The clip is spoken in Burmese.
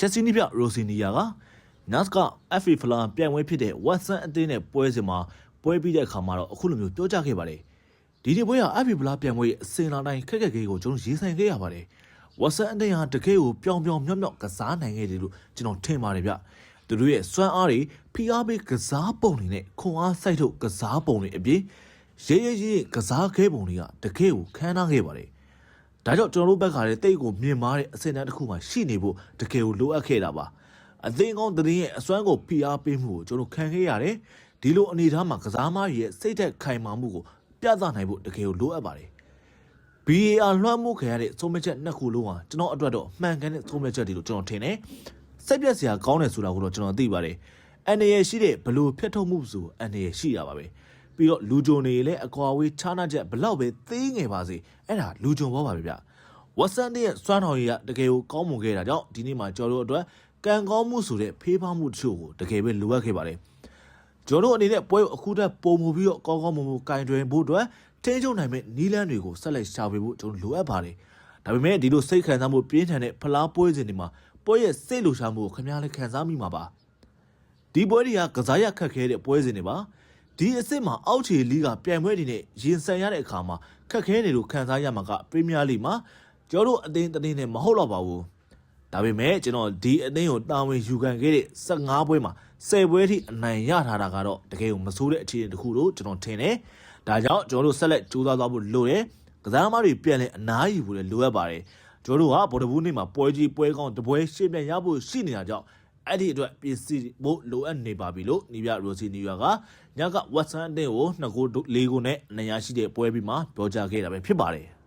ချက်စီနီပြရိုစီနီယာကနတ်က FA ဖလာပြိုင်ပွဲဖြစ်တဲ့ဝက်ဆန်အသင်းနဲ့ပွဲစဉ်မှာပွဲပြီးတဲ့အခါမှာတော့အခုလိုမျိုးပြောကြားခဲ့ပါတယ်ဒီနေ့ပွဲက FA ဖလာပြိုင်ပွဲရဲ့အစင်လာတိုင်းခက်ခက်ခဲကိုကျွန်တော်ရေးဆိုင်ခဲ့ရပါတယ်ဝက်ဆန်အသင်းဟာတကယ်ကိုပြောင်ပြောင်မြော့မြော့ကစားနိုင်ခဲ့တယ်လို့ကျွန်တော်ထင်ပါတယ်ဗျသူတို့ရဲ့စွမ်းအားတွေဖိအားပေးကစားပုံတွေနဲ့ခွန်အားစိုက်ထုတ်ကစားပုံတွေအပြင်ရေးကစားခဲပုံတွေကတကယ်ကိုခမ်းနားခဲ့ပါတယ်ဒါကြောင့်ကျွန်တော်တို့ဘက်ကလည်းတိတ်ကိုမြင်မာတဲ့အစင်တန်းတစ်ခုမှရှိနေဖို့တကယ်ကိုလိုအပ်ခဲ့တာပါအသင်းကောင်းတဲ့ရဲ့အစွမ်းကိုဖိအားပေးမှုကိုကျွန်တော်ခံခဲ့ရတယ်ဒီလိုအနေအထားမှာကစားမရဲ့စိတ်သက်ခိုင်မာမှုကိုပြသနိုင်ဖို့တကယ်ကိုလိုအပ်ပါတယ် BAR လွှမ်းမိုးခံရတဲ့သုံးမဲ့ချက်နှစ်ခုလုံးဟာကျွန်တော်အတွက်တော့မှန်ကန်တဲ့သုံးမဲ့ချက်တွေလို့ကျွန်တော်ထင်တယ်စိတ်ပြက်စရာကောင်းတယ်ဆိုတာကိုတော့ကျွန်တော်သိပါတယ်အန်ရရှိတဲ့ဘလို့ဖြတ်ထုတ်မှုဆိုအန်ရရှိတာပါပဲပြီးတော့လူကြုံနေလည်းအကွာဝေးခြားနာချက်ဘလောက်ပဲသေးငယ်ပါစေအဲ့ဒါလူကြုံပေါ်ပါပဲဗျဝက်ဆန်ရဲ့စွမ်းတော်ကြီးကတကယ်ကိုကောင်းမွန်ခဲ့တာကြောင့်ဒီနေ့မှာကျွန်တော်တို့အတွက်ကံကောင်းမှုဆိုတဲ့ဖေးဖောင်းမှုတချို့ကိုတကယ်ပဲလိုအပ်ခဲ့ပါတယ်ကျွန်တော်တို့အနေနဲ့ပွဲကိုအခုတည်းပုံမှုပြီးတော့ကောင်းကောင်းမွန်မွန်ကင်တွင်ဖို့အတွက်ထိန်းချုပ်နိုင်မဲ့နီးလန်းတွေကိုဆက်လက်ရှာဖွေဖို့ကျွန်တော်လိုအပ်ပါတယ်ဒါပေမဲ့ဒီလိုစိတ်ခံစားမှုပြင်းထန်တဲ့ဖလားပွဲစဉ်တွေမှာပွဲရဲ့စိတ်လှုပ်ရှားမှုကိုခင်ဗျားလည်းခံစားမိမှာပါဒီပွဲတွေကကစားရခက်ခဲတဲ့ပွဲစဉ်တွေပါဒီအစ်စ်မှာအောက်ခြေလီဂါပြိုင်ပွဲတွေနဲ့ရင်ဆိုင်ရတဲ့အခါမှာခက်ခဲနေလို့ခံစားရမှာကပရီးမီးယားလိမှာကျွန်တော်တို့အသင်းနဲ့မဟုတ်တော့ပါဘူးဒါပေမဲ့ကျွန်တော်ဒီအသင်းကိုတာဝန်ယူခံခဲ့တဲ့15ပွဲမှာ10ပွဲထိအနိုင်ရထားတာကတော့တကယ်ကိုမဆိုးတဲ့အခြေအနေတစ်ခုလို့ကျွန်တော်ထင်တယ်ဒါကြောင့်ကျွန်တော်တို့ဆက်လက်ကြိုးစားသွားဖို့လိုတယ်ကစားသမားတွေပြန်လဲအနားယူဖို့လည်းလိုအပ်ပါတယ်ကျွန်တော်တို့ကဗော်ဒဘူးနေ့မှာပွဲကြီးပွဲကောင်းတပွဲရှေ့ပြန်ရဖို့ရှိနေတာကြောင့်အဲ့ဒီအတွက်ပြင်ဆင်ဖို့လိုအပ်နေပါပြီလို့နီးပြရိုစီနီယာကညကဝက်ဆန်အသင်းကို2-4 နဲ့အနိုင်ရရှိတဲ့ပွဲပြီးမှပြောကြားခဲ့တာပဲဖြစ်ပါတယ်